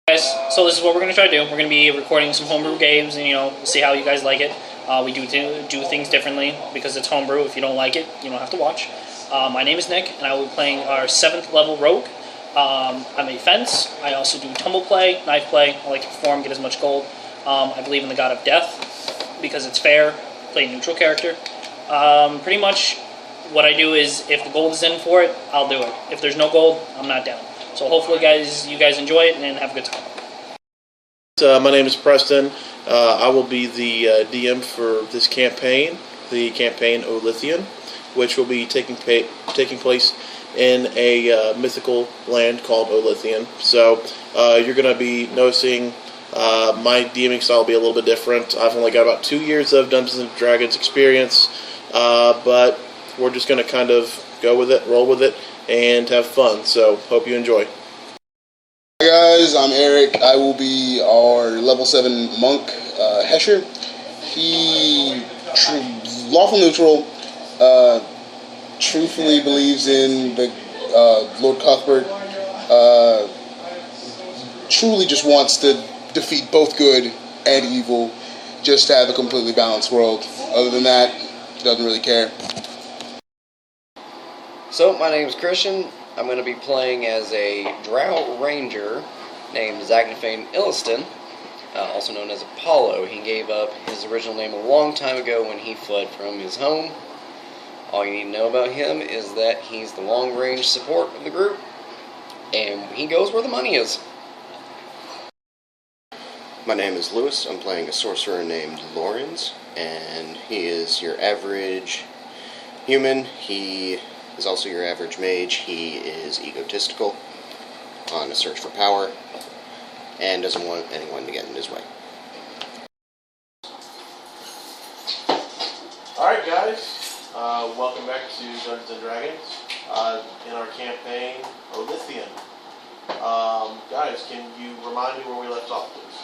Guys, so this is what we're going to try to do. We're going to be recording some homebrew games, and we'll see how you guys like it. We do things differently because it's homebrew. If you don't like it, you don't have to watch. My name is Nick, and I will be playing our 7th level rogue. I'm a fence. I also do tumble play, knife play. I like to perform, get as much gold. I believe in the god of death because it's fair. Play a neutral character. Pretty much what I do is if the gold is in for it, I'll do it. If there's no gold, I'm not down. So hopefully, you guys enjoy it and have a good time. My name is Preston. I will be the DM for this campaign, the campaign Olithian, which will be taking place in a mythical land called Olithian. So you're going to be noticing my DMing style will be a little bit different. I've only got about 2 years of Dungeons & Dragons experience, but we're just going to kind of go with it, roll with it, and have fun. So hope you enjoy. Hi guys, I'm Eric. I will be our level 7 monk, Hesher. He, lawful neutral, truthfully believes in the Lord Cuthbert, truly just wants to defeat both good and evil, just to have a completely balanced world. Other than that, doesn't really care. So, my name is Christian. I'm going to be playing as a Drow Ranger named Zagnafane Illiston, also known as Apollo. He gave up his original name a long time ago when he fled from his home. All you need to know about him is that he's the long-range support of the group, and he goes where the money is. My name is Lewis. I'm playing a sorcerer named Lorenz, and he is your average human. He is also your average mage. He is egotistical, on a search for power, and doesn't want anyone to get in his way. Alright guys, welcome back to Dungeons & Dragons in our campaign Olithian. Guys, can you remind me where we left off, please?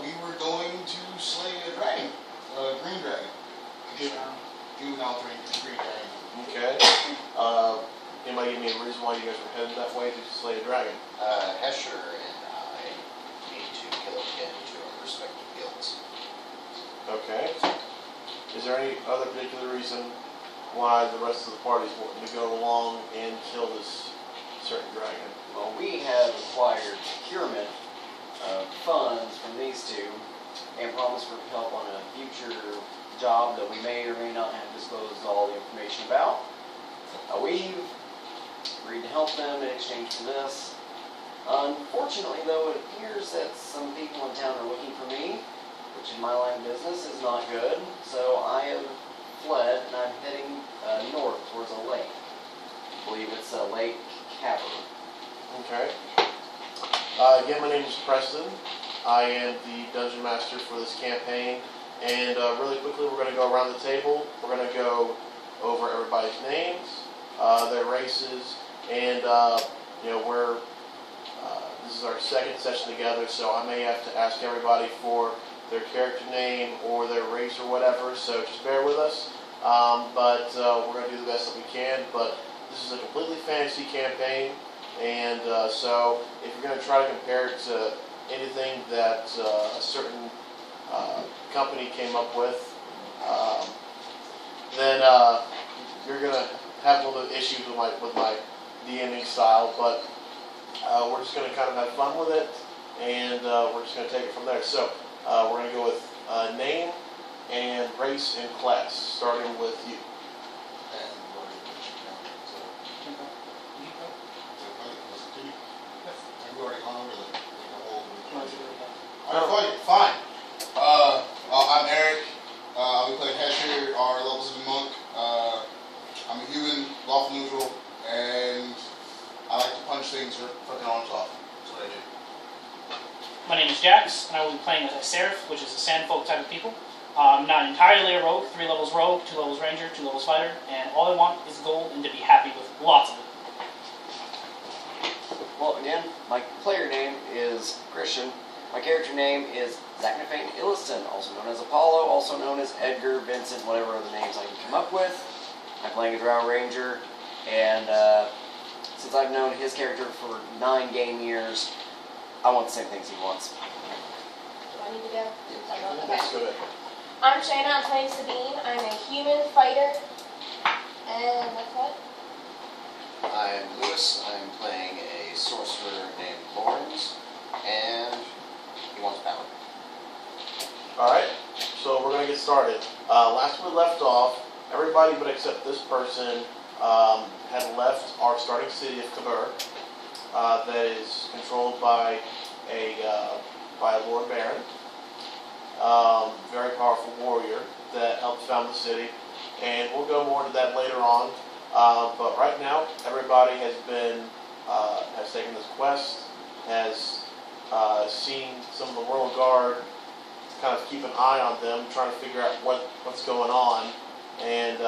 We were going to slay a dragon, green dragon. Juvenile green dragon. Okay. Anybody give me a reason why you guys were headed that way to slay a dragon? Hesher and I need to kill it again to our respective guilds. Okay. Is there any other particular reason why the rest of the party is wanting to go along and kill this certain dragon? Well, we have acquired procurement of funds from these two and promised for help on a future job that we may or may not have disclosed all the information about. We've agreed to help them in exchange for this. Unfortunately, though, it appears that some people in town are looking for me, which in my line of business is not good. So I have fled and I'm heading north towards a lake. I believe it's Lake Cavern. Okay. Again, my name is Preston. I am the Dungeon Master for this campaign. And really quickly, we're going to go around the table. We're going to go over everybody's names, their races, and we're this is our second session together, so I may have to ask everybody for their character name or their race or whatever. So just bear with us. But we're going to do the best that we can. But this is a completely fantasy campaign, and so if you're going to try to compare it to anything that a certain company came up with, then you're gonna have a little bit of issues with my DMing style, but we're just gonna kind of have fun with it, and we're just gonna take it from there. So we're gonna go with name and race and class, starting with you. Fine. I'm Eric. I'll be playing Hesher, our level 7 monk. I'm a human, lawful neutral, and I like to punch things or fucking arms off. That's what I do. My name is Jax, and I will be playing as a Seraph, which is a sandfolk type of people. I'm not entirely a rogue, 3 levels rogue, 2 levels ranger, 2 levels fighter, and all I want is gold and to be happy with lots of it. Well, again, my player name is Christian. My character name is Zagnafane Illiston, also known as Apollo, also known as Edgar, Vincent, whatever other names I can come up with. I'm playing a Drow Ranger, and since I've known his character for 9 game years, I want the same things he wants. Do I need to go? Okay. Let's go ahead. I'm Shayna, I'm playing Sabine. I'm a human fighter. And that's what? I'm Lewis. I'm playing a sorcerer named Lawrence, and he wants power. Alright, so we're going to get started. Last we left off, everybody but except this person had left our starting city of Kabur, that is controlled by a Lord Baron, very powerful warrior that helped found the city, and we'll go more into that later on. But right now, everybody has taken this quest, has seen some of the Royal Guard, kind of keep an eye on them, trying to figure out what's going on, and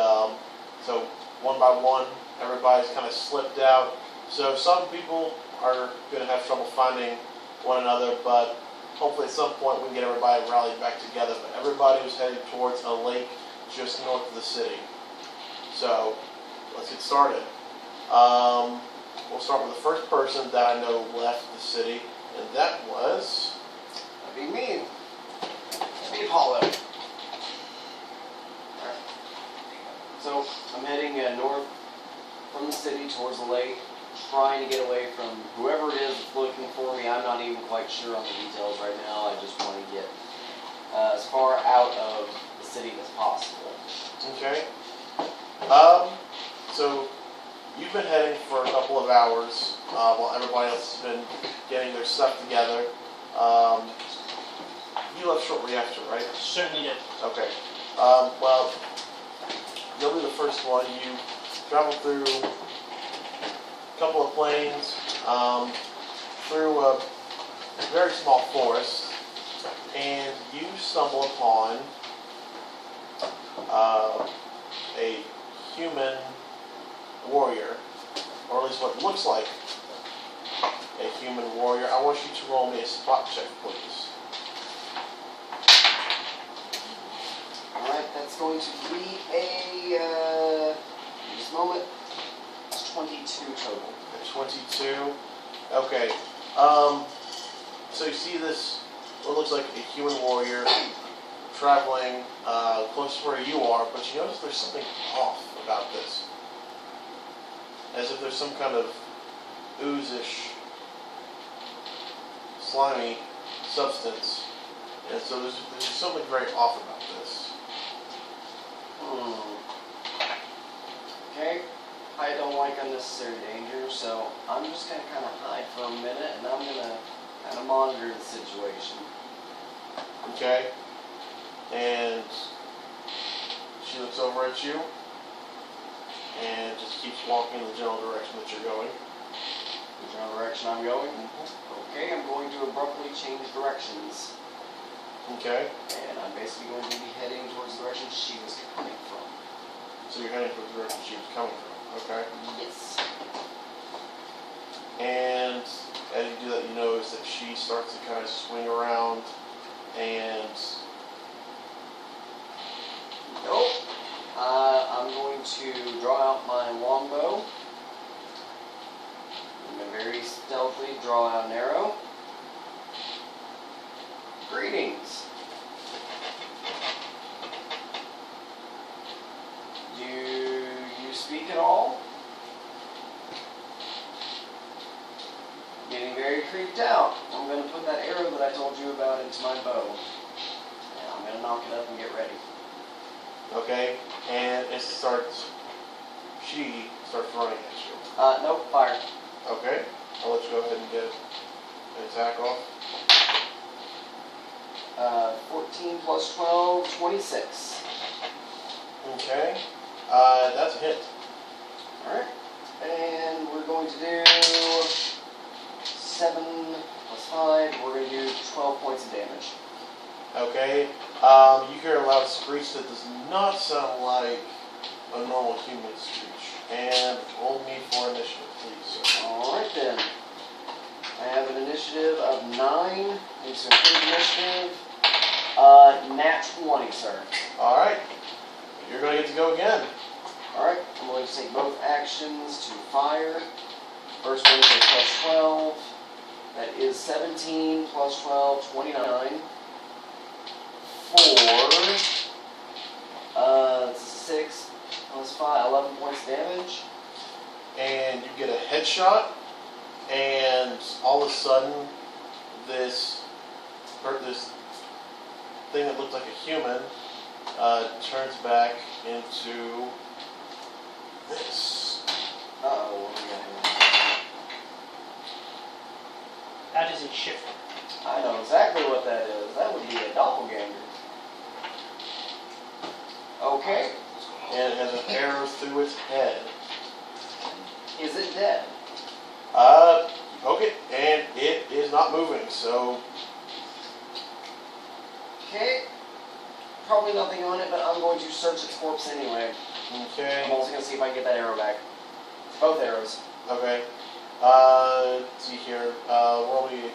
so one by one, everybody's kind of slipped out. So some people are going to have trouble finding one another, but hopefully at some point we can get everybody rallied back together. But everybody was headed towards a lake just north of the city. So let's get started. We'll start with the first person that I know left the city, and that was... That'd be me. That'd be Apollo. So I'm heading north from the city towards the lake, trying to get away from whoever it is that's looking for me. I'm not even quite sure on the details right now. I just want to get as far out of the city as possible. Okay. So you've been heading for a couple of hours while everybody else has been getting their stuff together. You left shortly after, right? Certainly did. Okay. Well, you'll be the first one. You travel through a couple of plains, through a very small forest, and you stumble upon a human warrior, or at least what looks like a human warrior. I want you to roll me a spot check, please. Alright, that's going to be a, just a moment, it's 22 total. At 22. Okay. So you see this, what looks like a human warrior traveling close to where you are, but you notice there's something off about this. As if there's some kind of ooze-ish, slimy substance. And so there's something very off about this. Okay, I don't like unnecessary danger, so I'm just going to kind of hide for a minute, and I'm going to kind of monitor the situation. Okay? And she looks over at you and just keeps walking in the general direction that you're going. The general direction I'm going? Okay, I'm going to abruptly change directions. Okay? And I'm basically going to be heading towards the direction she was coming from. So you're heading towards the direction she was coming from. Okay? Yes. And as you do that, you notice that she starts to kind of swing around and... Nope. I'm going to draw out my longbow. I'm going to very stealthily draw out an arrow. Greetings. Do you speak at all? Getting very creeped out. I'm going to put that arrow that I told you about into my bow. And I'm going to knock it up and get ready. Okay? And she starts running at you. Nope, fire. Okay? I'll let you go ahead and get an attack off. 14 plus 12, 26. Okay? That's a hit. Alright. And we're going to do 7 plus 5. We're going to do 12 points of damage. Okay? You hear a loud screech that does not sound like a normal human screech. And roll me for initiative, please, sir. Alright then. I have an initiative of 9. Need some good initiative. Nat 20, sir. Alright. You're going to get to go again. Alright, I'm going to take both actions to fire. First one is a plus 12. That is 17 plus 12, 29. For 6 plus 5, 11 points damage. And you get a headshot, and all of a sudden, this thing that looked like a human turns back into this. Uh-oh, what do we got here? That is a shifter. I know exactly what that is. That would be a doppelganger. Okay. And it has an arrow through its head. Is it dead? Poke it, and it is not moving, so... Okay. Probably nothing on it, but I'm going to search its corpse anyway. Okay. I'm also going to see if I can get that arrow back. Both arrows. Okay. Let's see here. Roll me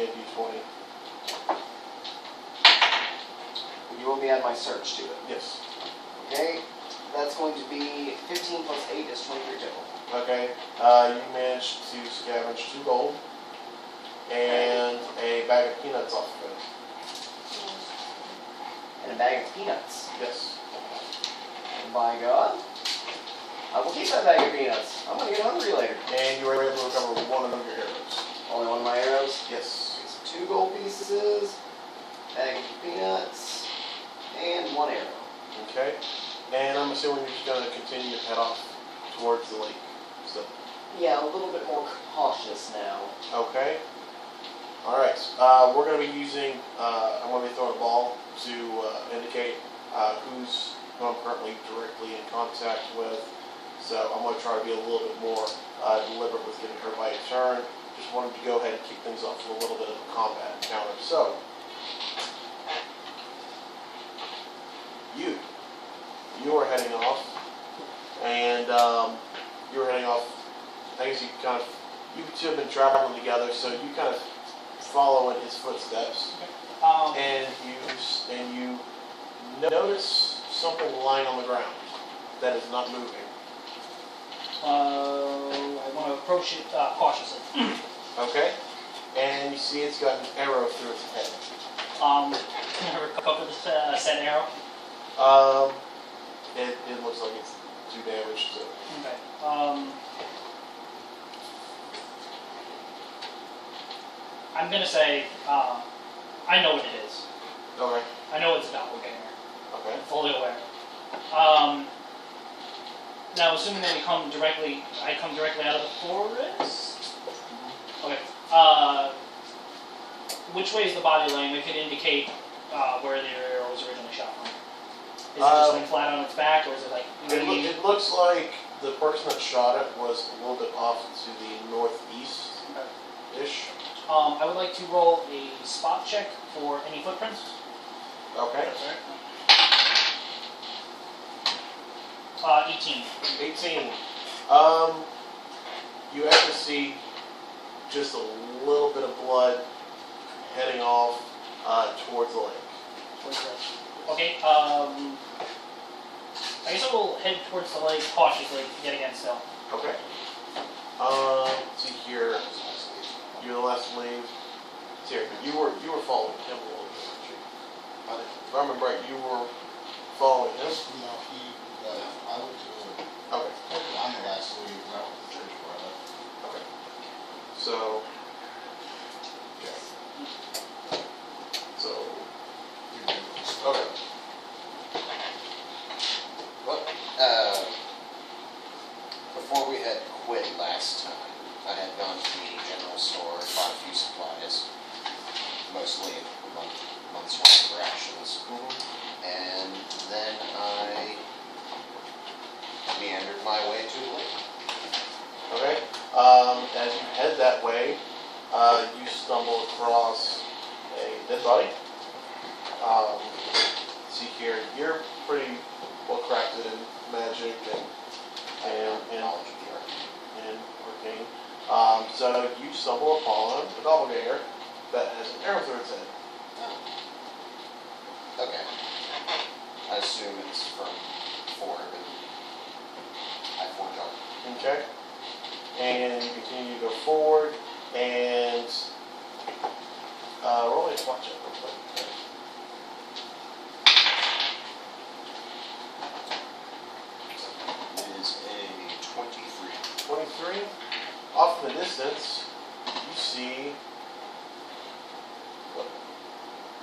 a d20. You will be add my search to it. Yes. Okay. That's going to be 15 plus 8 is 23 total. Okay. You managed to scavenge 2 gold and a bag of peanuts off of it. And a bag of peanuts. Yes. By God. I will keep that bag of peanuts. I'm going to get hungry later. And you were able to recover 1 of your arrows. Only one of my arrows. Yes. So 2 gold pieces, bag of peanuts, and 1 arrow. Okay. And I'm assuming you're just going to continue to head off towards the lake. So. Yeah, a little bit more cautious now. Okay. Alright. We're going to be using, I'm going to be throwing a ball to indicate who I'm currently directly in contact with. So I'm going to try to be a little bit more deliberate with giving everybody a turn. Just wanted to go ahead and kick things off with a little bit of a combat encounter. So, you are heading off, and you were heading off. I guess you two have been traveling together, so you kind of follow in his footsteps, and you notice something lying on the ground that is not moving. I want to approach it cautiously. Okay, and you see it's got an arrow through its head. Can I recover this said arrow? It looks like it's 2 damage. So. Okay. I'm gonna say I know what it is. Okay. I know it's a doppelganger. Okay. I'm fully aware. Now, assuming that I come directly out of the forest. Okay. Which way is the body laying? That could indicate where the arrow was originally shot from. Is it just like flat on its back, or is it like? It looks like the person that shot it was a little bit off to the northeast-ish. I would like to roll a spot check for any footprints. Okay. 18. 18. You actually see just a little bit of blood heading off towards the lake. Okay. I guess I will head towards the lake cautiously yet again still. Okay. Let's see here. You're the last to leave. Here, you were following him a little bit, weren't you? If I remember right, you were following him. No, I went to Okay. I'm the last to leave, and I went to church before I left. Okay. So, yeah. So, okay. Well, before we had quit last time, I had gone to the general store, bought a few supplies, mostly a month's worth of rations, and then I meandered my way to the lake. Okay. As you head that way, you stumble across a dead body. See here, you're pretty well crafted in magic and arcane. So you stumble upon a doppelganger that has an arrow through its head. Oh. Okay. I assume it's from Ford and I forge on. Okay. And you continue to go forward. And roll a watch it real quick. It is a 23. 23. Off in the distance, you see what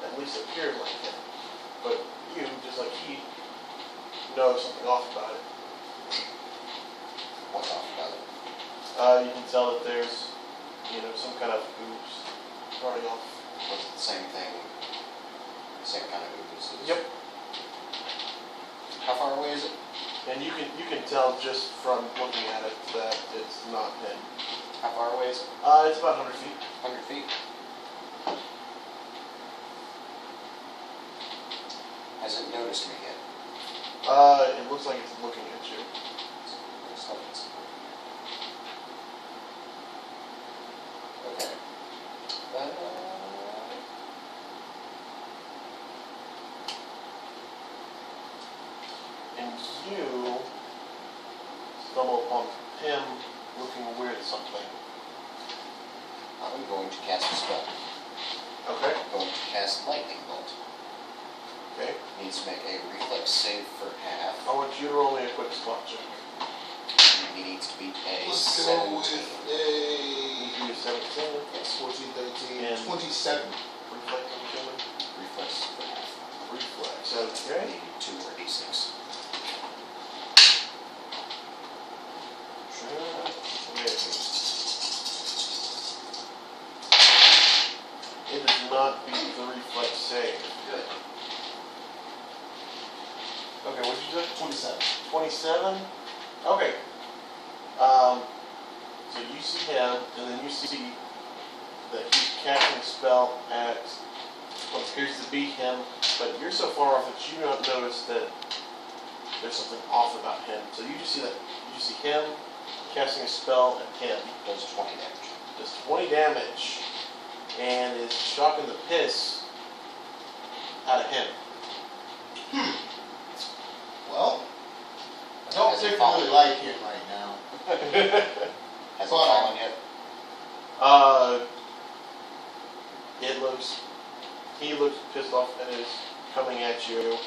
at least appears like him. But you, just like he, know something off about it. What's off about it? You can tell that there's, some kind of ooze running off. Was it the same thing? Same kind of ooze? Yep. How far away is it? And you can tell just from looking at it that it's not him. How far away is it? It's about 100 feet. 100 feet. Has it noticed me yet? It looks like it's looking at you. Okay. And you stumble upon him looking weird at something. I'm going to cast a spell. Okay. I'm going to cast Lightning Bolt. Okay. Needs to make a reflex save for half. I want you to roll me a quick spot check. He needs to beat a Let's 17. go with You a do 17. Yes. 14, 13, And- 27. Reflex, I'm assuming. Reflex for half. Reflex. I Okay. need 2 more d6. It does not beat the reflex save. Good. Okay, what did you say? 27. 27? Okay. So you see him, and then you see that he's casting a spell at what appears to be him, but you're so far off that you don't notice that there's something off about him. So you just see him casting a spell at him. Does 20 damage. Does 20 damage, and is shocking the piss out of him. Well, I don't Has it particularly fallen? like him right now. Has it Fine. fallen yet? He looks pissed off and is coming at you.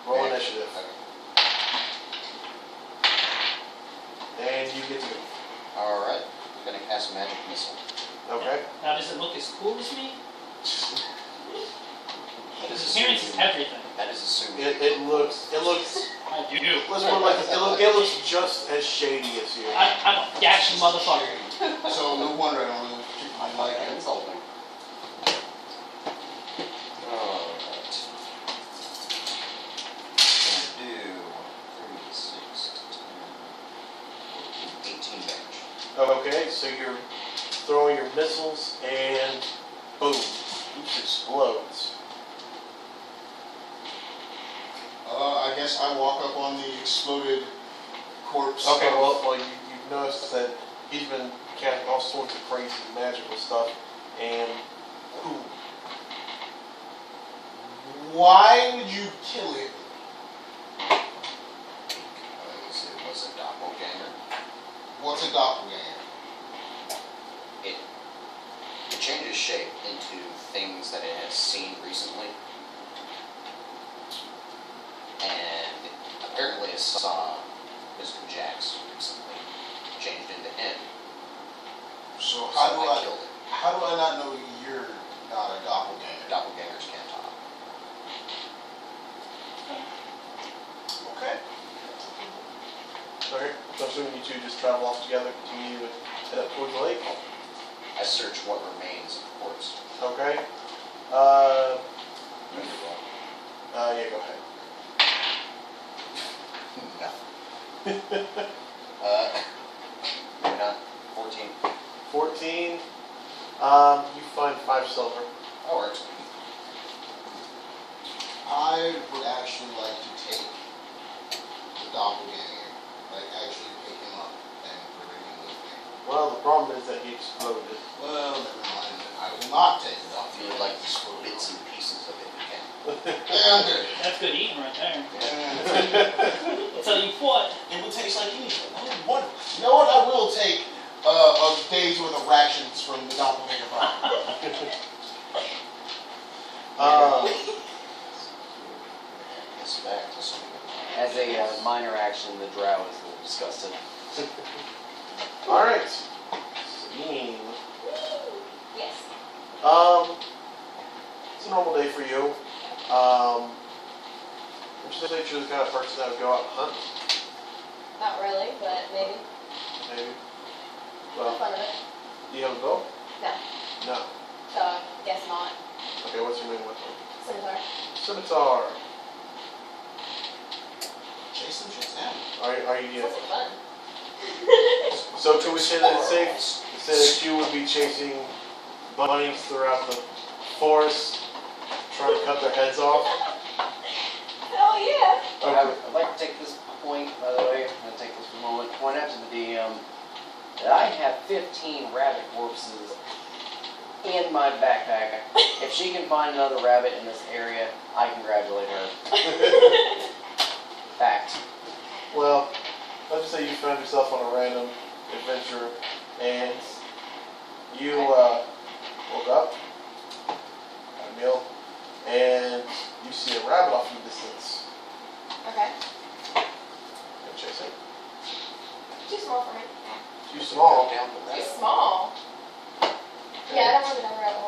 Roll Okay. initiative. Okay. And you get to go. Alright. I'm going to cast Magic Missile. Okay. Now, does it look as cool as me? That is His appearance is assuming- everything. That is assuming. It looks, I do. let's put it like this, it looks just as shady as you. I'm a dashing motherfucker. So no wonder I don't really particularly like him. Insulting. Alright. Gonna do 36, 10, 14, 18 damage. Okay, so you're throwing your missiles and boom, each explodes. I guess I walk up on the exploded corpse. Okay, of- well you've noticed that he's been casting all sorts of crazy magical stuff, and boom. Why would you kill it? Because it was a doppelganger. What's a doppelganger? It changes shape into things that it has seen recently. And apparently it saw Mr. Jax recently. Changed into him. So So how do I I killed it. not know you're not a doppelganger? Doppelgangers can't talk. Okay. Okay, so I'm assuming you two just travel off together, continue to head up towards the lake. I search what remains of the corpse. Okay. You need to roll. Yeah, go ahead. Nothing. Maybe not. 14. 14. You find 5 silver. That works. I would actually like to take the doppelganger, like actually pick him up and bring him with me. Well, the problem is that he exploded. Well, never mind. I will not take the If you would doppelganger. like to screw bits and pieces of it, you can. Yeah, I'm good. That's good eating right there. Yeah. I'll tell you what. It would taste like anything. I wouldn't want it. You know what? I will take a day's worth of rations from As a minor action, the drow is a little disgusted. Alright. Sabine. Yes. It's a normal day for you. Would you say you're the kind of person that would go out and hunt? Not really, but maybe. Maybe. For Well, fun of it. do you have a bow? No. No. So, guess not. Okay, what's your main weapon? Scimitar. Scimitar. Chase some shit down. Are you? Sounds like fun. So can we say that it's safe to say that you would be chasing bunnies throughout the forest, trying to cut their heads off? Hell yeah. Okay. I'd like to take this point, by the way, I'm going to take this for a moment, point out to the DM that I have 15 rabbit corpses in my backpack. If she can find another rabbit in this area, I congratulate her. Fact. Well, let's just say you found yourself on a random adventure and you woke up, had a meal, and you see a rabbit off in the distance. Okay. Gonna chase it. Too small for me. Too small. Too small. Yeah, I don't want to go rabbit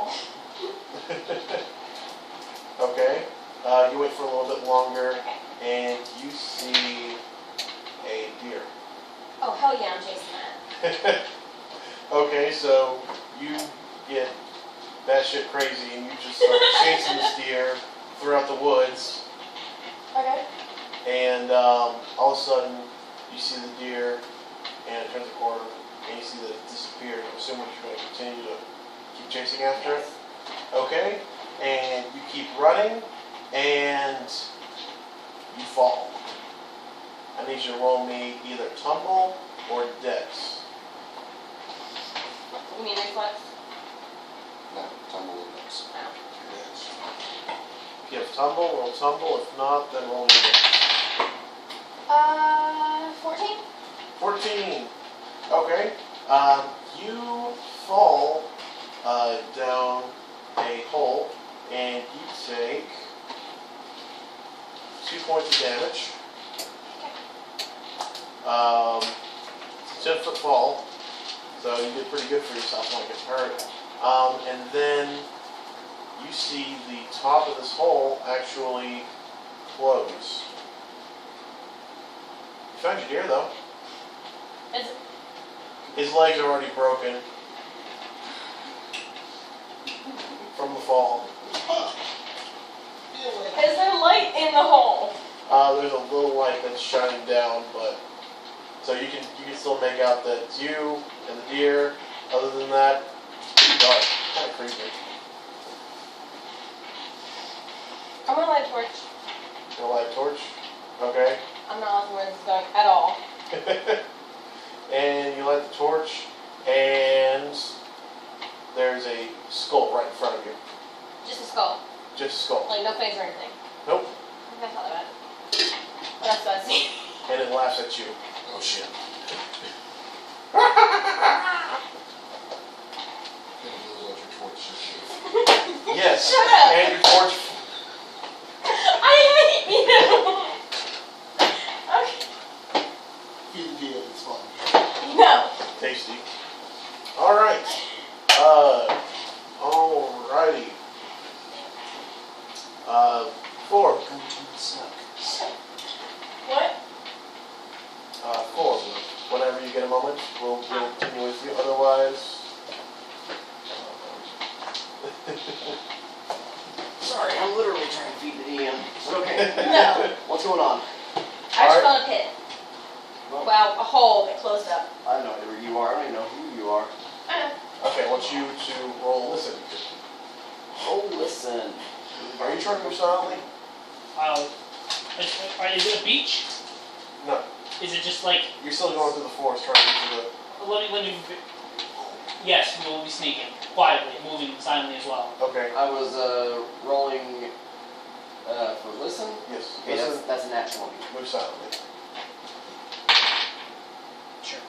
hole. Okay. You wait for a little bit longer Okay. and you see a deer. Oh, hell yeah, I'm chasing that. Okay, so you get batshit crazy and you just start chasing this deer throughout the woods, Okay. and all of a sudden you see the deer and it turns a corner and you see that it disappeared. I'm assuming you're going to continue to keep chasing after it. Okay, and you keep running and you fall. I need you to roll me either tumble or dex. You mean reflex? No, tumble in this. No. Yes. If you have tumble, roll tumble. If not, then roll me dex. 14? 14. Okay. You fall down a hole and you take 2 points of damage. It's a 10-foot fall, so you did pretty good for yourself when it gets hurt. And then you see the top of this hole actually close. You found your deer though. Is, His legs are already broken from the fall. is there light in the hole? There's a little light that's shining down, but so you can still make out that it's you and the deer. Other than that, dark, kind of creepy. I'm gonna light a torch. Gonna light a torch, okay? I'm not liking where this is going at all. And you light the torch, and there's a skull right in front of you. Just a skull. Just a skull. Like no face or anything. Nope. I think I saw that. What else do I see? And it laughs at you. Oh shit. Yes. Shut up. And your torch. I hate you! Okay. Feed the deal, it's fun. No. Tasty. Alright. Alrighty. 4. What? 4. Whenever you get a moment, we'll continue with you. Otherwise... Sorry, I'm literally trying to feed the DM. But okay. No. What's going on? I just found a pit. Well, a hole that closed up. I don't know who you are. I don't even know who you are. I know. Okay, I want you to roll listen. Oh, listen. Are you trying to move silently? Is it a beach? No. Is it just like? You're still going through the forest trying to get to the... Let me. Yes, we will be sneaking quietly, moving silently as well. Okay. I was rolling for listen. Yes. Okay, Listen. that's a nat 20. Move silently. Sure.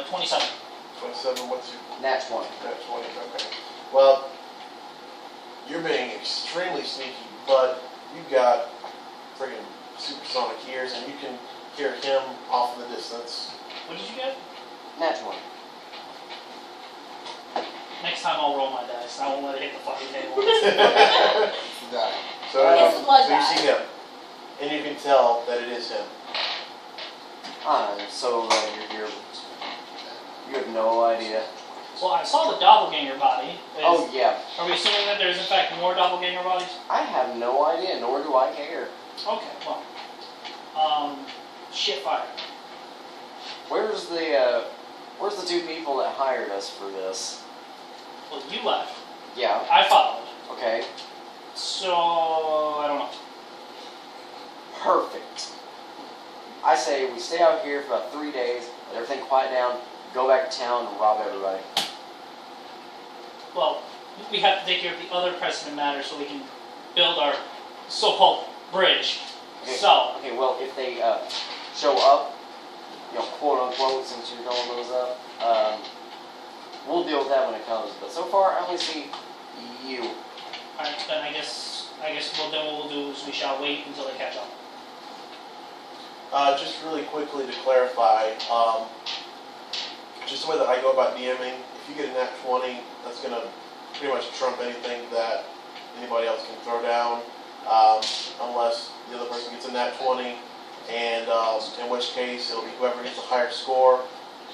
27. 27, what's your... Nat 20. Nat 20, okay. Well, you're being extremely sneaky, but you've got friggin' supersonic ears, and you can hear him off in the distance. What did you get? Nat 20. Next time I'll roll my dice. I won't let it hit the fucking table. Die. So, It's a blood so you die. see him, and you can tell that it is him. So you have no idea. Well, I saw the doppelganger body. Oh yeah, Are we assuming that there's in fact more doppelganger bodies? I have no idea, nor do I care. Okay, well. Shit fire. Where's the two people that hired us for this? Well, you left. Yeah, I followed. okay, So, I don't know. perfect. I say we stay out here for about 3 days, let everything quiet down, go back to town and rob everybody. Well, we have to take care of the other pressing matters so we can build our so-called bridge. Okay. So, Okay, well, if they show up, quote unquote, since you're calling those up, we'll deal with that when it comes. But so far, I only see you. alright, then I guess then what we'll do is we shall wait until they catch up. Just really quickly to clarify, just the way that I go about DMing, if you get a nat 20, that's going to pretty much trump anything that anybody else can throw down, unless the other person gets a nat 20, and in which case it'll be whoever gets the higher score.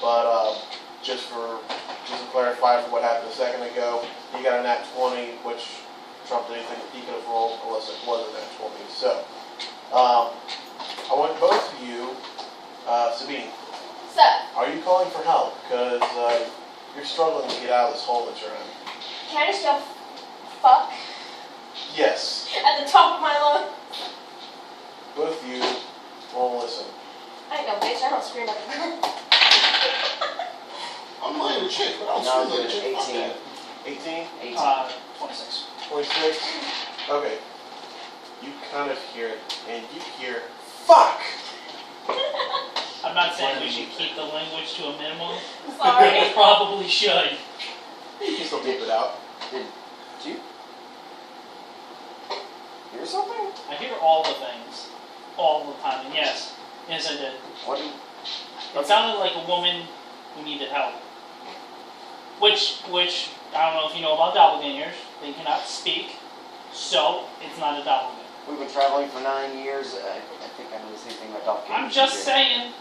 But just to clarify for what happened a second ago, he got a nat 20, which trumped anything that he could have rolled unless it was a nat 20. So, I want both of you, Sabine, So, are you calling for help? Because you're struggling to get out of this hole that you're in. can I just yell fuck Yes, at the top of my lungs? both of you will listen. I know, bitch. I don't scream at the I'm playing a chick, but I don't No, I'm scream doing like a chick. Fuck 18. that. 18? 18. 26. 26? Okay. You kind of hear it, and you hear, fuck! I'm not saying we should keep the language to a minimum. Sorry. We probably should. You can still beep it out. Did you hear something? I hear all the things. All the time, and yes. Yes, I did. What? It sounded like a woman who needed help. Which, I don't know if you know about doppelgangers. They cannot speak, so it's not a doppelganger. We've been traveling for 9 years. I think I know the same thing about doppelgangers. I'm just saying.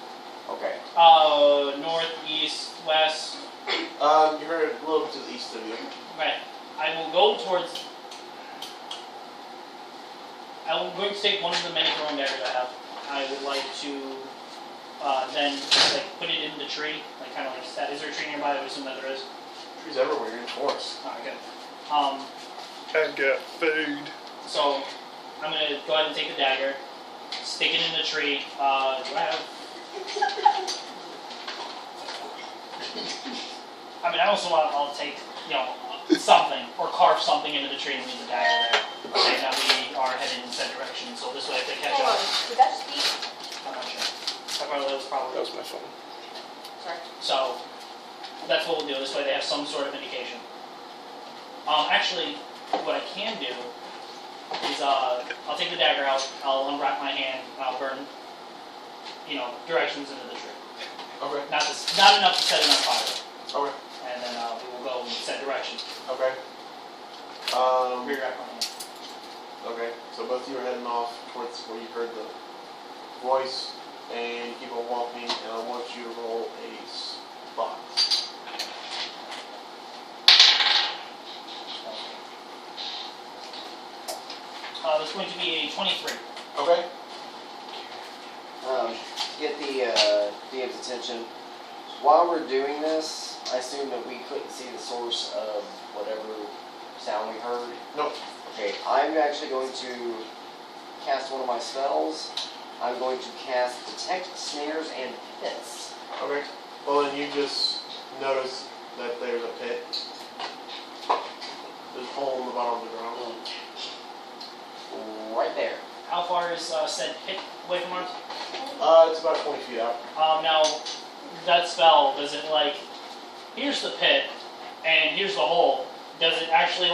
Okay. North, east, west. You heard a little bit to the east of you. Right. I will go towards. I'm going to take one of the many throwing daggers I have. I would like to then like put it in the tree, like kind of like that. Is there a tree nearby? I would assume that there is. Trees everywhere, you're in the forest. Alright, good. And get food. So I'm gonna go ahead and take the dagger, stick it in the tree. Do I have? I mean, I also want. I'll take something or carve something into the tree and leave the dagger there, saying that we are headed in said direction. So this way, if they catch Hang on. up, Did that just beep? I'm not sure. That was probably. That was my phone. Sorry. So that's what we'll do. This way they have some sort of indication. Actually, what I can do is I'll take the dagger out, I'll unwrap my hand, and I'll burn, directions into the tree. Okay. Not enough to set it on fire. Okay. And then we will go in said direction. Okay. Re-wrap my hand. Okay. So both of you are heading off towards where you heard the voice, and you keep on walking, and I want you to roll a spot. That's going to be a 23. Okay. Get the DM's attention. While we're doing this, I assume that we couldn't see the source of whatever sound we heard. Nope. Okay, I'm actually going to cast one of my spells. I'm going to cast Detect Snares and Pits. Okay. Well, then you just notice that there's a pit. There's a hole in the bottom of the ground. Right there. How far is said pit away from ours? It's about 20 feet out. Now, that spell, does it here's the pit, and here's the hole. Does it actually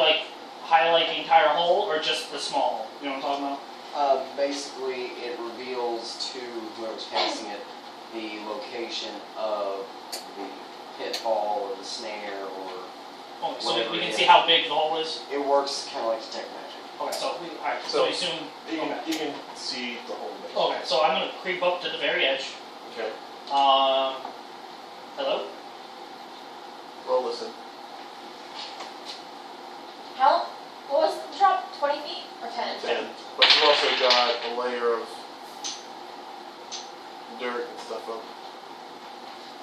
highlight the entire hole, or just the small hole? You know what I'm talking Basically, it reveals to whoever's casting it the location of the pitfall or the snare or. Oh, so whatever we it can is. see how big the hole is. It works kind of like detect magic. Okay, so alright. So So we assume. You can, Okay. you can see the whole base. Okay, so I'm gonna creep up to the very edge. Okay. Hello. Well, listen. How? What was the drop? 20 feet or 10? 10. But you've also got a layer of dirt and stuff up.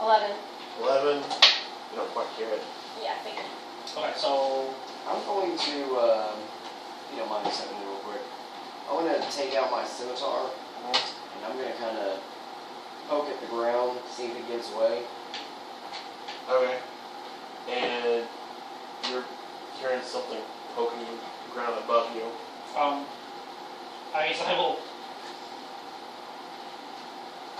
11. 11. You don't quite hear it. Yeah, I figured. Okay, so I'm going to, you don't mind me stepping in real quick. I'm going to take out my scimitar, and I'm going to kind of poke at the ground, see if it gives way. Okay. And you're hearing something poking the ground above you. I guess I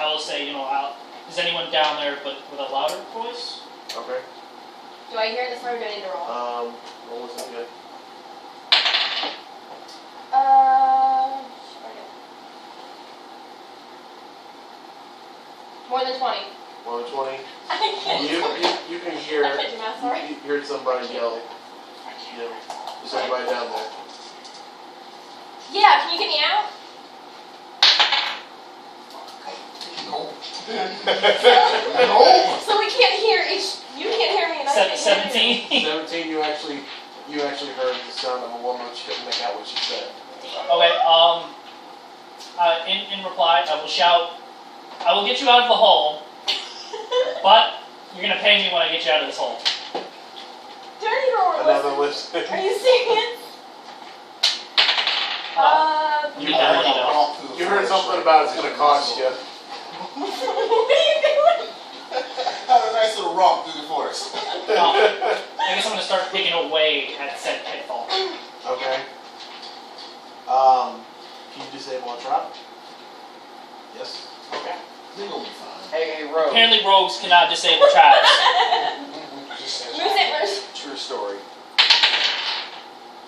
will say, is anyone down there but with a louder voice? Okay. Do I hear this or do I need to roll? Roll listen again. Okay. More than 20. More than 20. I can't. You can hear. I can't do math, sorry. You heard somebody yell. Is anybody down there? Yeah, can you get me out? No. So we can't hear each. You can't hear me and I can't hear you. 17. 17. You actually heard the sound of a woman, but you couldn't make out what she said. Okay. In reply, I will shout, "I will get you out of the hole, but you're gonna pay me when I get you out of this hole." Do I need to roll a Another listen? listen. Are you serious? You got it, you know. You heard something about it's gonna cost you. What are you doing? Have a nice little romp through the forest. I guess I'm gonna start picking away at said pitfall. Okay. Can you disable a trap? Yes. Okay. They're gonna be fine. Hey, Rogue. Apparently, rogues cannot disable traps. Just as Moose antlers. True story.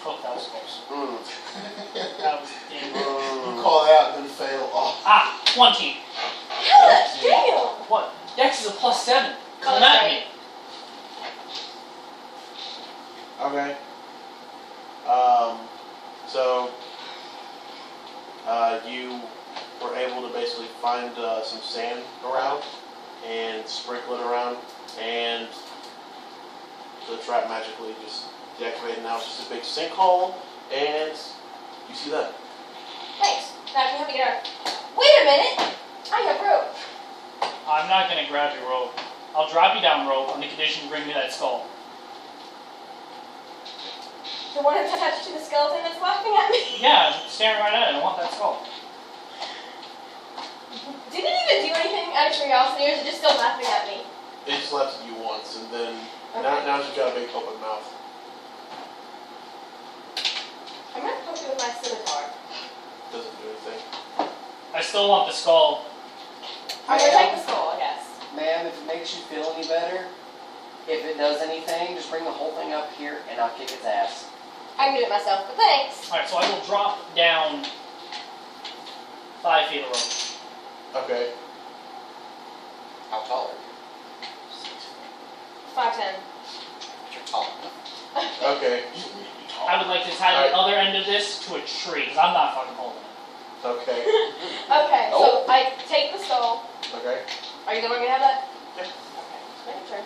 Oh, that was close. Mm. That was damn good. you call it out and then fail. Oh. 20. Damn. What? Dex is a +7. Come Oh, at sorry. me. Okay. So you were able to basically find some sand around and sprinkle it around, and the trap magically just deactivated. Now it's just a big sinkhole, and you see that. Thanks. Now can you help me get out? Wait a minute. I have rope. I'm not gonna grab your rope. I'll drop you down rope on the condition you bring me that skull. The one attached to the skeleton that's laughing at me. Yeah, I'm staring right at it. I want that skull. Did it even do anything out of curiosity, or is it just still laughing at me? It just laughed at you once, and then Okay. now she's got a big open mouth. I'm gonna poke it with my scimitar. Doesn't do anything. I still want the skull. I'm gonna take the skull, I guess. Ma'am, if it makes you feel any better, if it does anything, just bring the whole thing up here and I'll kick its ass. I can do it myself, but thanks. Alright, so I will drop down 5 feet of rope. Okay. How tall are you? 5'10". You're tall enough. Okay. I would like to tie the other end of this to a tree, because I'm not fucking holding it. Okay. Okay, so I take the skull. Okay. Are you the one gonna have that? Yeah. Okay, just making sure.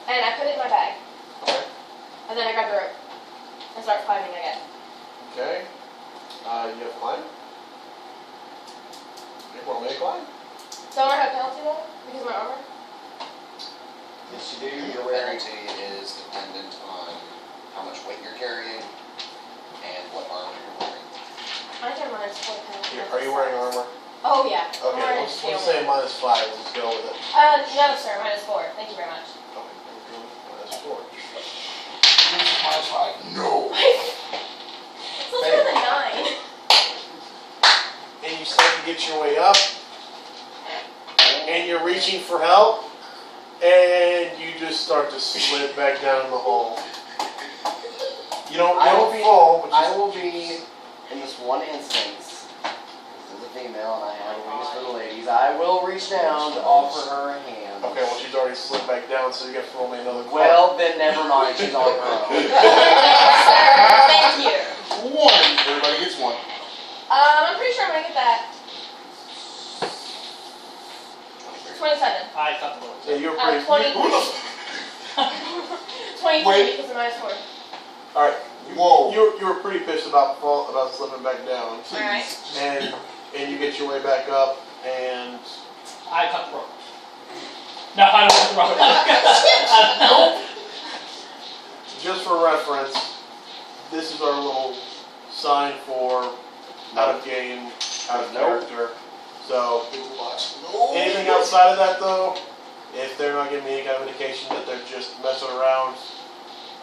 And I put it in my bag. Okay. And then I grab the rope and start climbing again. Okay. You have climb? You want me to climb? Don't I have penalty though? Because of my armor? Yes, you do. Your You're wearing. penalty is dependent on how much weight you're carrying and what armor you're wearing. I can minus 4 penalty. Are you wearing armor? Oh yeah. Okay, Minus let's steel. say -5. Let's just go with it. No sir, -4. Thank you very much. Okay, let's go with -5. No. So it's more than 9. And you start to get your way up, and you're reaching for help, and you just start to slip back down in the hole. You don't fall, but I will be, in this one instance, female and I have wings for the ladies, I will reach down to offer her a hand. Okay, well she's already slipped back down, so you got to roll me another card. Well, then never mind. She's on her own. Thank you. 1. Everybody gets 1. I'm pretty sure I'm gonna get that. 27. I cut the rope. Yeah, you were pretty. 20. Who the 23 Wait. because of my score. All right. Whoa. You were pretty pissed about slipping back down, Alright. and you get your way back up, and I cut the rope. No, I don't cut the rope. just for reference, this is our little sign for out of game, out of character. So anything outside of that, though, if they're not giving me any kind of indication that they're just messing around,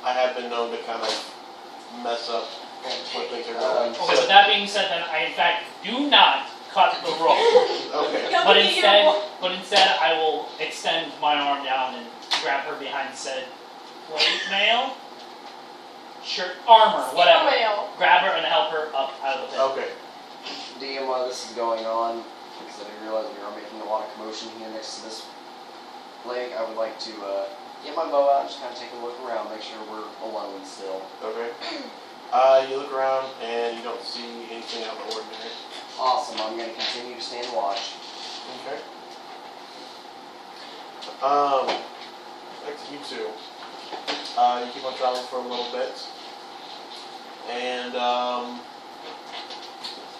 I have been known to kind of mess up what things are going. Okay, with that being said, then I in fact do not cut the rope. Okay. But instead, I will extend my arm down and grab her behind said plate mail, shirt, armor, whatever. Mail. Grab her and help her up out of the pit. Okay. DM, while this is going on, because I didn't realize we are making a lot of commotion here next to this lake, I would like to get my bow out and just kind of take a look around, make sure we're alone still. Okay. You look around and you don't see anything out of the ordinary. Awesome, I'm going to continue to stand watch. Okay. Back to you two. You keep on traveling for a little bit. And,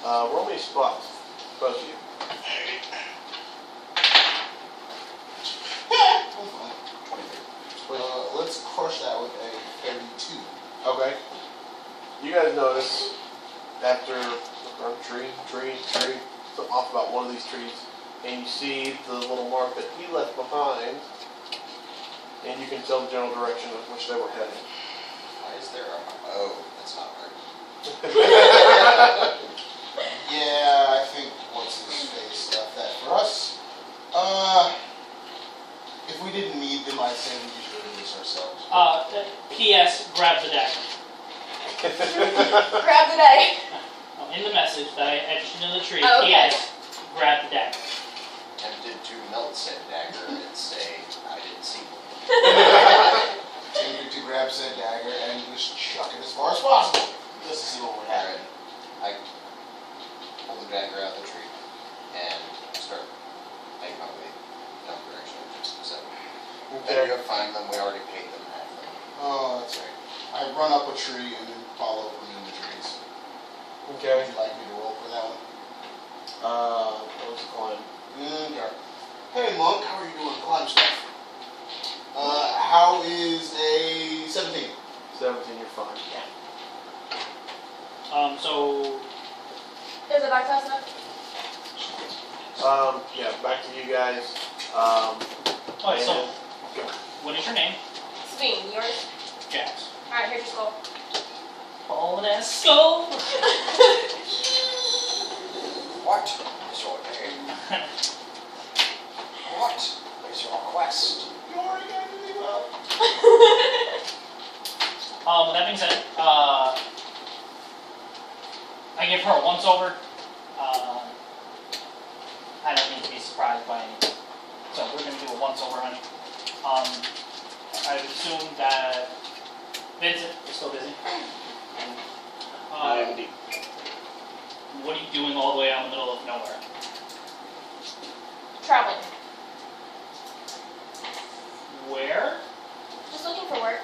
roll me a spot. Both of you. Let's crush that with a 32. Okay. You guys notice after tree, so off about one of these trees, and you see the little mark that he left behind, and you can tell the general direction in which they were heading. Why is there a... Oh, that's not right. Yeah, I think what's his face left that for us. If we didn't need them, I'd say we should do this ourselves. P.S. Grab the dagger. Grab the day. In the message that I etched into the tree, Oh, okay. P.S. Grab the dagger. Tempted to melt said dagger and say, I didn't see one. Tempted to grab said dagger and just chuck it as far as possible, just to see what would happen. I pull the dagger out of the tree and start making my way down the direction. So, and you have find them, we already paid them half of them. Oh, that's right. I run up a tree and then follow from in the trees. Okay. Would you like me to roll for that one? That was a climb. Okay. Hey, Monk, how are you doing climb stuff? How is a 17? 17, you're fine. So Is it back to us now? Yeah, back to you guys. okay, so Go. what is your name? Sabine, yours? Jax. Alright, here's your skull. Oh, that skull. What is your name? What is your quest? You already got anything well? With that being said, I give her a once over. I don't need to be surprised by anything. So we're going to do a once over, honey. I would assume that Vincent is still busy. What are you doing all the way out in the middle of nowhere? Traveling. Where? Just looking for work.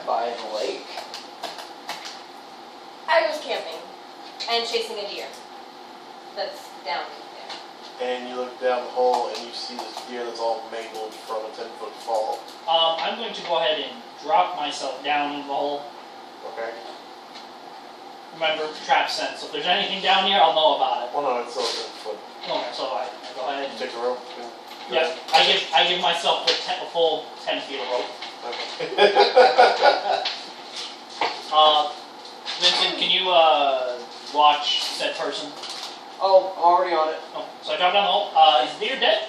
By the lake. I was camping and chasing a deer that's down there. And you look down the hole and you see this deer that's all mangled from a 10-foot fall. I'm going to go ahead and drop myself down in the hole. Okay. Remember, trap sense. So if there's anything down here, I'll know about it. Well, no, it's still 10 foot. Okay, so I go ahead and... Take the rope. Yeah, I give myself a full 10 feet of rope. Okay. Vincent, can you watch said person? Oh, I'm already on it. Oh, so I drop down the hole. Is the deer dead?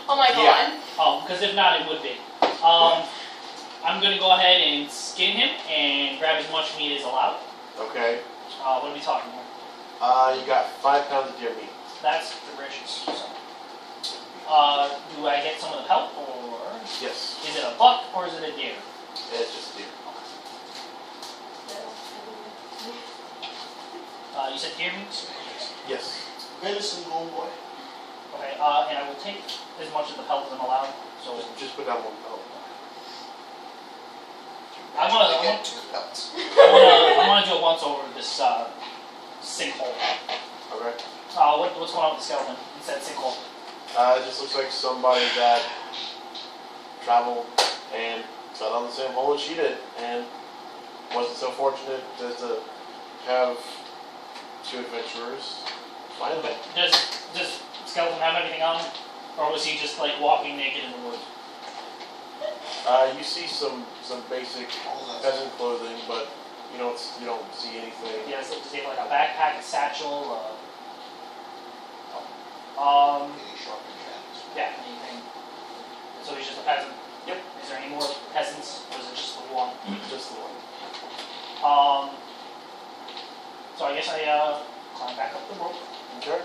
Oh my god. Yeah. Oh, because if not, it would be. I'm going to go ahead and skin him and grab as much meat as allowed. Okay. What are we talking here? You got 5 pounds of deer meat. That's delicious. Do I get some of the pelt, or Yes. is it a buck, or is it a deer? It's just deer. You said deer meat? Yes. Venison, homeboy. Okay, and I will take as much of the pelt as I'm allowed. So Just put down 1 pound. I want They to. get 2 pelts. I want to do a once over this sinkhole. Okay. What's going on with the skeleton instead of sinkhole? It just looks like somebody that traveled and fell down the same hole as she did, and wasn't so fortunate as to have 2 adventurers find them. Does skeleton have anything on, or was he just like walking naked in the woods? You see some basic peasant clothing, but you don't see anything. Yeah, so does he have like a backpack, a satchel? Any sharp hands. Yeah, anything. So he's just a peasant. Yep. Is there any more peasants, or is it just the one? Just the one. So I guess I climb back up the rope. Okay.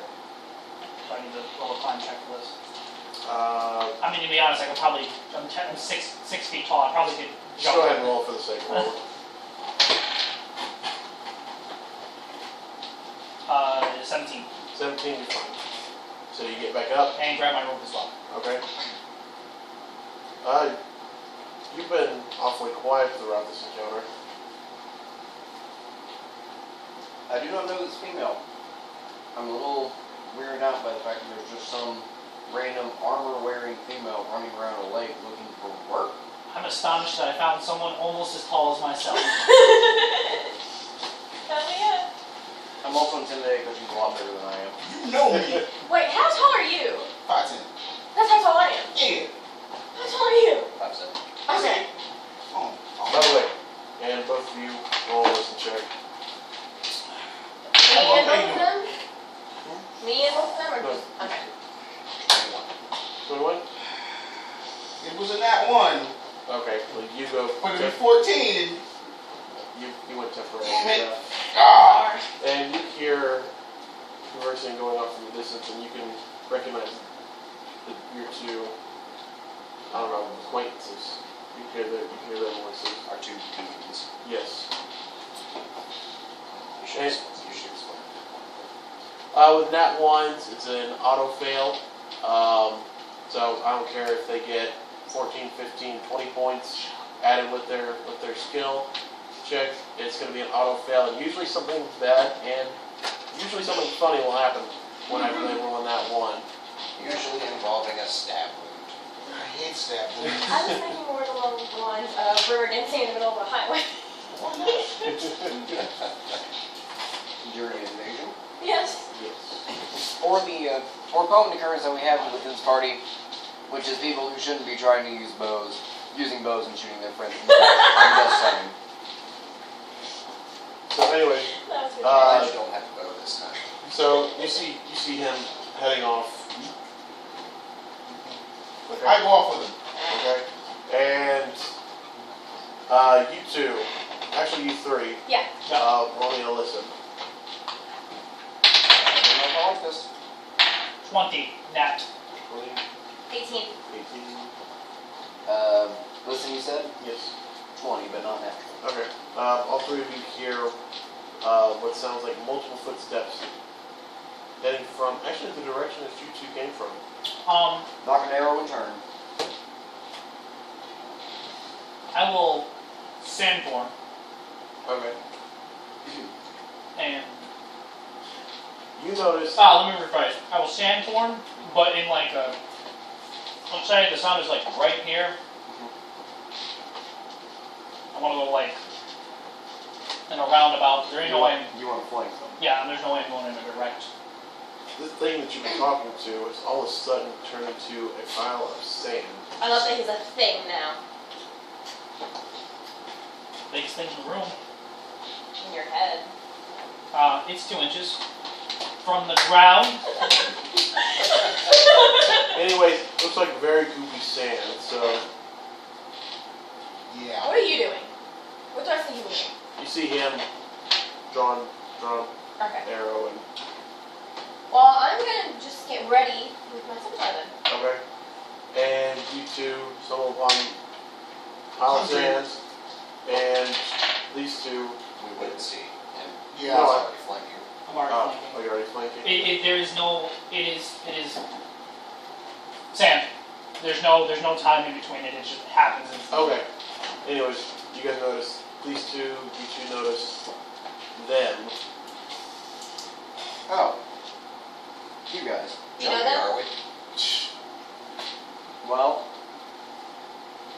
So I need to roll a climb check for this. Uh, I mean, to be honest, I could probably. I'm 6 feet tall. I probably could just jump. go ahead and roll for the sake of roll. 17. 17, you're fine. So you get back up. And grab my rope as well. Okay. You've been awfully quiet throughout this encounter. I do not know this female. I'm a little weirded out by the fact that there's just some random armor-wearing female running around a lake looking for work. I'm astonished that I found someone almost as tall as myself. Hell yeah. I'm also intimidated because she's a lot bigger than I am. You know me. Wait, how tall are you? 5'10". That's how tall I am. Yeah. How tall are you? 5'7". Okay. Oh. By the way, and both of you roll a listen check. Me and Okay, both of you. them? Me and both of them? Or No. just, okay. 21? It was a nat 1, Okay, well you go. but it was 14. And, You went temporary. Damn it. Yeah. ah. And you hear conversing going off in the distance, and you can recognize your 2, I don't know, acquaintances. You hear their voices. Our 2 beings. Yes. You should And- explain. With nat 1s, it's an auto fail. So I don't care if they get 14, 15, 20 points added with their skill check. It's going to be an auto fail, and usually something bad and usually something funny will happen whenever they roll a nat 1. Usually involving a stab wound. I hate stab wounds. I was thinking more along the lines of we were dancing in the middle of a highway. Why not? During an invasion. Yes. Yes. Or the more potent occurrence that we have within this party, which is people who shouldn't be trying to use bows, using bows and shooting their friends in the back. I'm just saying. So anyway, That was good. I don't have to go this time. so you see him heading off. Okay. I go off with him. Okay. And you 2, actually you 3, Yeah. only listen. I don't know if I like this. 20. Nat. 20, 18. 18, Listen, you said? yes. 20, but not natural. Okay. All 3 of you hear what sounds like multiple footsteps heading from, actually the direction that you 2 came from. Knock an arrow and turn. I will sandform Okay. and. You notice. Let me rephrase. I will sandform, but in like a. Let's say the sound is like right here. I want to go like in a roundabout. There ain't no way. You want to flank them. Yeah, and there's no way I'm going in a direct. This thing that you've been talking to is all of a sudden turned into a pile of sand. I love that he's a thing now. Biggest thing in the room. In your head. It's 2 inches from the ground. Anyways, looks like very goopy sand, so Yeah. What are you doing? What do I see you doing? you see him drawn Okay. arrow and. Well, I'm gonna just get ready with my scimitar then. Okay. And you two, stumble upon Miles' hands, and these two. We wouldn't see him. Yeah. He's already flanking. I'm already Oh, flanking. you're already flanking. There is no. It is. Sam. There's no time in between it. It just happens. Okay. Anyways, you guys notice these two. You two notice them. Oh. You guys. You know them? Are we? Well,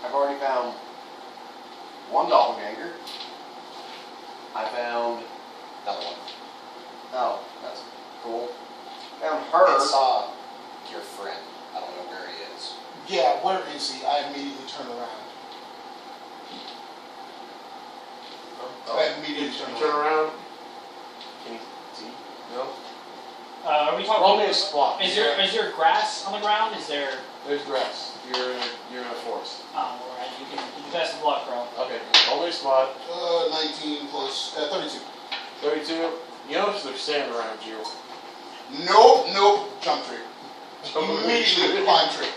I've already found one doppelganger. I found Another one. oh, that's cool. Found her. I saw your friend. I don't know where he is. Yeah, where is he? I immediately turn around. I immediately You turn turn around. around. Can you see? No. Are we talking? Roll me a spot. Is there grass on the ground? Is there? There's grass. You're in a forest. Oh, alright. You can best of luck, bro. Okay. Roll me a spot. 19 plus 32. 32. You notice there's sand around you. Nope. Jump tree. Immediately climb tree.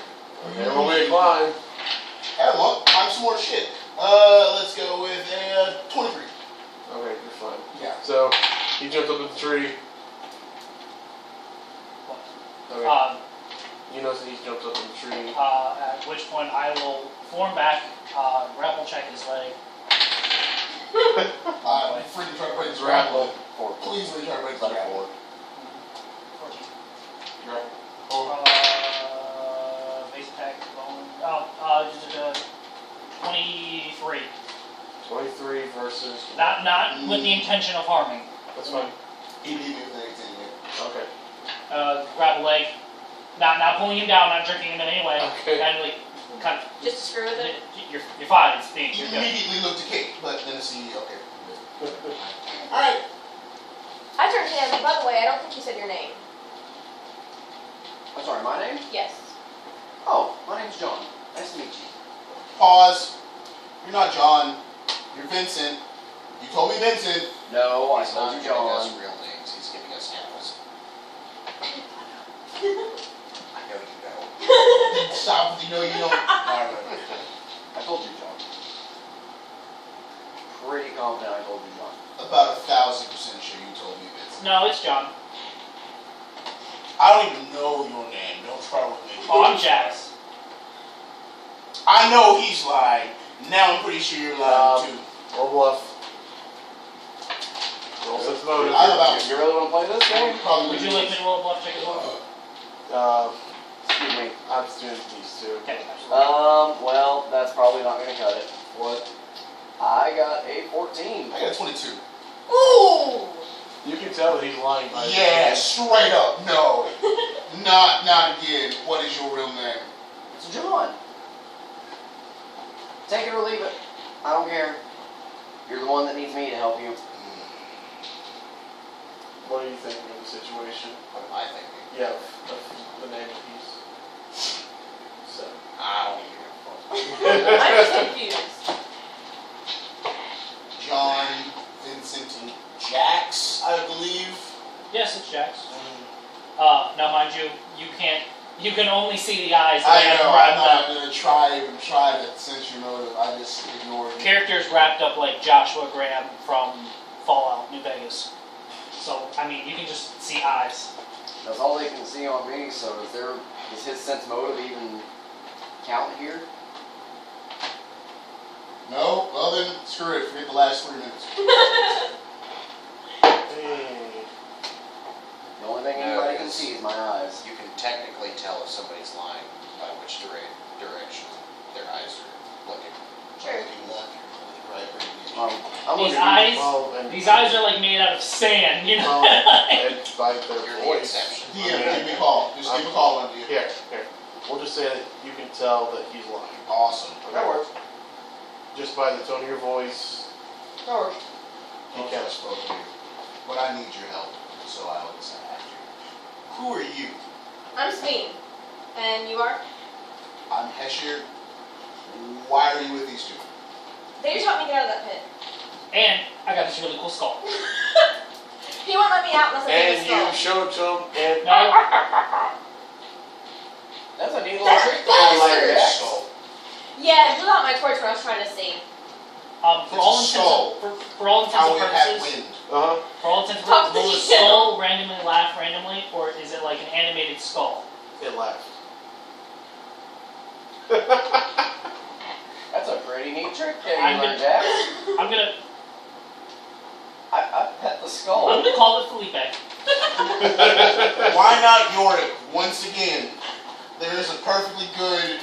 Okay. Roll me a climb. Hey, look, climb some more shit. Let's go with a 23. Okay, you're fine. Yeah. So he jumped up in the tree. Okay. You notice that he jumped up in the tree. At which point I will form back, grapple check his leg. Freaking try to break this Grapple. grapple. Please try to break this grapple. 14. Grapple. Base attack, bone. 23. 23 versus. Not with the intention of harming. That's fine. He beat me with 18. Okay. Grapple leg. Not pulling him down, not jerking him in any way. Okay. And like, kind of. Just to screw with it? You're fine. It's He you're good. immediately looked to kick, but then see, okay. Alright. I turned him. By the way, I don't think you said your name. I'm sorry, my name? Yes. Oh, my name's John. Nice to meet you. Pause. You're not John. You're Vincent. You told me Vincent. No, I He's told not you giving us John. real names. He's giving us handles. I know you know. Stop with you know you don't. Alright. I told you John. Pretty confident I told you John. About 1,000% sure you told me Vincent. No, it's John. I don't even know your name. Don't try with me. Oh, I'm Jazz. I know he's lying. Now I'm pretty sure you're lying too. Roll bluff. Roll sense motive. I'm about You really want to play this game? probably. Would you like me to roll a bluff check as well? Excuse me. I'm just doing these two. Okay, absolutely. Well, that's probably not going to cut it. What? I got a 14. I got 22. Ooh! You can tell that he's lying by Yeah, straight up. No. Not again. What is your real name? It's John. Take it or leave it. I don't care. You're the one that needs me to help you. What are you thinking of the situation? What am I thinking? Yeah, of the name that he's said. I don't even know. I'm just confused. John, Vincent, and Jax, I believe. Yes, it's Jax. Now mind you, you can only see the eyes. I that know. are I'm wrapped not up. gonna even try to sense your motive. I just ignore it. Characters wrapped up like Joshua Graham from Fallout New Vegas. So I mean, you can just see eyes. That's all they can see on me, so does his sense motive even count here? No? Well then, screw it. Forget the last 3 minutes. Hey. The only thing anybody can see is my eyes. You can technically tell if somebody's lying by which direction their eyes are looking. Sure. Looking left, you're looking right, or I'm These looking- eyes, Well, and these eyes are like made out of sand. You know. well, and by their you're the voice. exception. DM, give me a call. Just give a call on you. Here. We'll just say that you can tell that he's lying. Awesome. That works. Just by the tone of your voice, That works. he Okay, I can. spoke to you. But I need your help, so I always have to. Who are you? I'm Sabine. And you are? I'm Hesher. Why are you with these two? They just helped me get out of that pit. And I got this really cool skull. He won't let me out unless I And take you the skull. show it to him, and No. That's a neat little That's trick. bullshit. Jack. Skull. Yeah, I blew out my torch when I was trying to see. For all intents for all intents How and it had purposes, wind. for all intents and Talk purposes, will the to you. skull randomly laugh randomly, or is it like an animated skull? it laughed. That's a pretty neat trick there I'm you learned, gonna- Jack. I'm gonna I pet the skull. I'm gonna call it Felipe. Why not Yorick? Once again, there is a perfectly good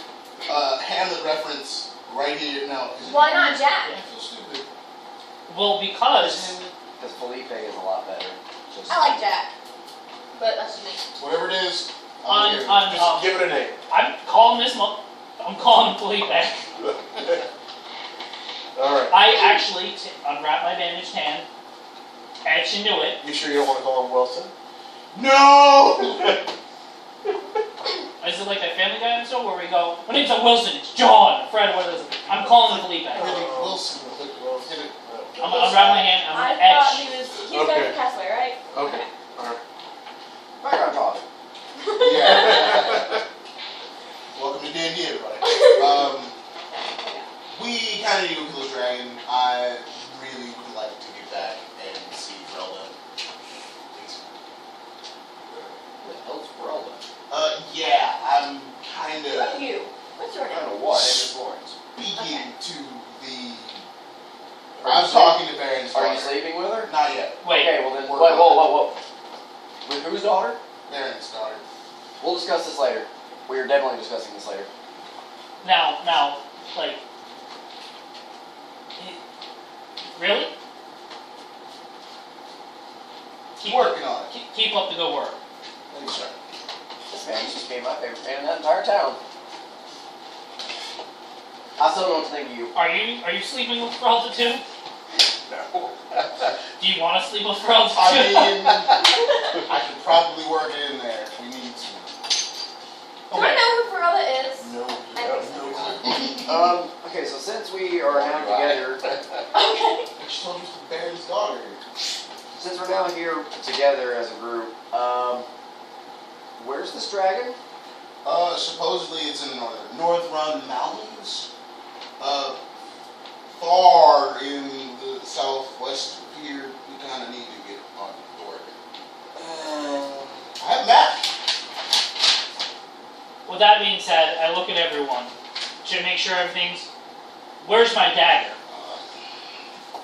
Hamlet reference right here. Now, is it Why not Jack? I feel stupid. Well, because Because Felipe is a lot better. Just I like Jack. But that's just me. Whatever it is, on I'm here. on Give it a name. I'm calling this I'm calling him Felipe. Alright. I actually unwrap my bandaged hand, etch into it. You sure you don't want to call him Wilson? No! Is it like that Family Guy episode where we go, my name's not Wilson, it's John, Fred, what is it? I'm calling him Felipe. Really, Wilson. Get it? I'm gonna unwrap my hand, I'm I gonna thought etch. he was Okay. better than Castaway, right? Okay. Alright. background talk. Yeah. Welcome to D&D, everybody. We kind of need to kill this dragon. I really would like to get back and see Zelda. Please. Who the hell's Relda? Yeah, I'm kind Fuck of you. What's your I don't name? know what. Amos Lawrence. speaking Okay. to the. Are I'm you talking to Baron's Are daughter. you sleeping with her? Not yet. Wait, Okay, well then. We're Wait, not. whoa. With whose daughter? Baron's daughter. We'll discuss this later. We are definitely discussing this later. now, like, really? Working on it. Keep up the good work. Thanks, sir. This man just became my favorite man in that entire town. I still don't know what to think of you. Are you sleeping with Feralta too? No. Do you want to sleep with Feralta I too? mean, I could probably work it in there if we need to. Do I know who Ferrella is? No. I think so. Okay, so since we are now together, Okay. I just told you it's Baron's daughter. since we're now here together as a group, where's this dragon? Supposedly it's in the North Run Mountains. Far in the southwest of here. We kind of need to get on board. I have a map. With that being said, I look at everyone. Should make sure everything's. Where's my dagger?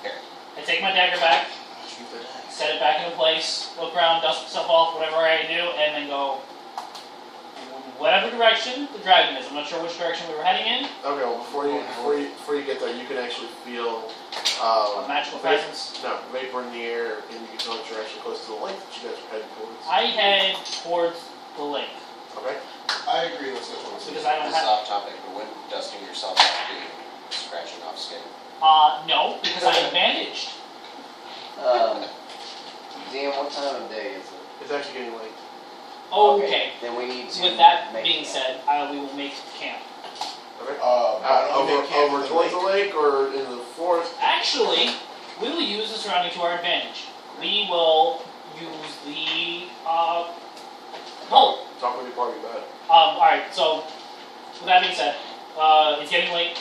Here. I take my dagger back, Shoot the dice. set it back into place, look around, dust myself off, whatever I do, and then go whatever direction the dragon is. I'm not sure which direction we were heading in. Okay, well before you get there, you can actually feel A magical presence. No, vapor in the air, and you can tell that you're actually close to the lake that you guys are heading towards. I head towards the lake Okay. I agree, let's go towards because it. I don't This is have. off topic, but wouldn't dusting yourself off be scratching off skin? No, because I am bandaged. Dan, what time of day is it? It's actually getting late. Okay. Then we need to. With that make being camp. said, we will make camp. Okay. Over Over towards the lake or in the forest? Actually, we will use the surrounding to our advantage. We will use the hole. Talk with your party about it. Alright, so with that being said, it's getting late.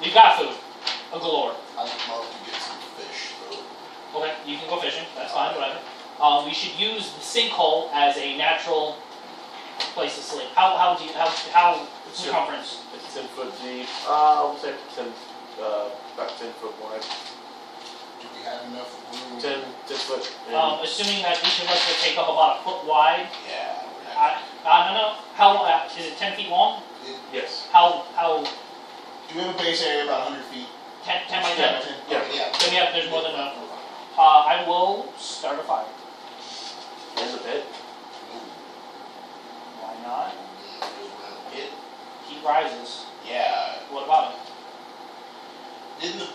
We've got food. A galore. I'd love to get some fish, though. Okay, you can go fishing, that's fine, whatever. We should use the sinkhole as a natural place to sleep. How circumference? It's 10 foot deep. We'll say 10, about 10 foot wide. Do we have enough room? 10 foot. And Assuming that each of us will take up about a foot wide. Yeah, we're not. No. How is it 10 feet long? yes. How Do we have a base area about 100 feet? 10 by 10? Yeah. Yeah. There's more than enough. I will start a fire. In the pit. Why not? It, Heat rises. yeah. What about it? Didn't the.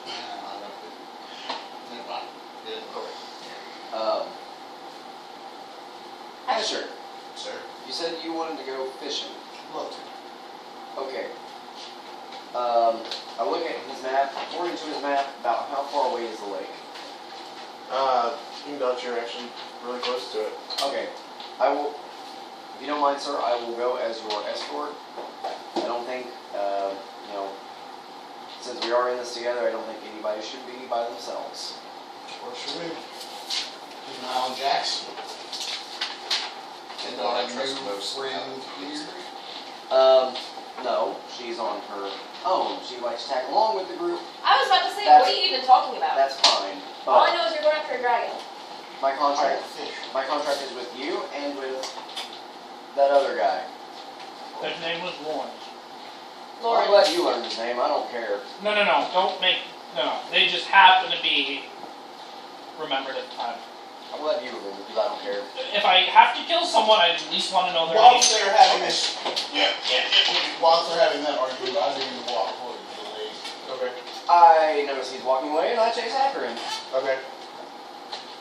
Never mind. Asher, Sir, you said you wanted to go fishing. love to. Okay. I look at his map. According to his map, about how far away is the lake? You can dodge. You're actually really close to it. Okay. I will, if you don't mind, sir, I will go as your escort. I don't think, since we are in this together, I don't think anybody should be by themselves. Or should we? Keep an eye on Jax. And I our trust new most friend here. No, she's on her own. She likes to tag along with the group. I was about to say, That's- what are you even talking about? That's fine. All I But know is you're going after a dragon. my I contract, like fish. my contract is with you and with that other guy. His name was Lawrence. I'll Lauren. let you learn his name. I don't care. No. Don't make. No. They just happen to be remembered at the time. I'll let you learn because I don't care. If I have to kill someone, I at least want to know their While name. they're having this, while they're having that argument, I begin to walk forward to the lady. Okay. I notice he's walking away and I chase after him. Okay.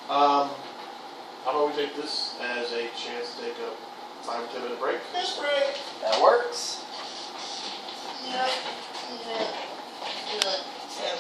How about we take this as a chance to take a 5 to 10 minute break? Fish break. That works.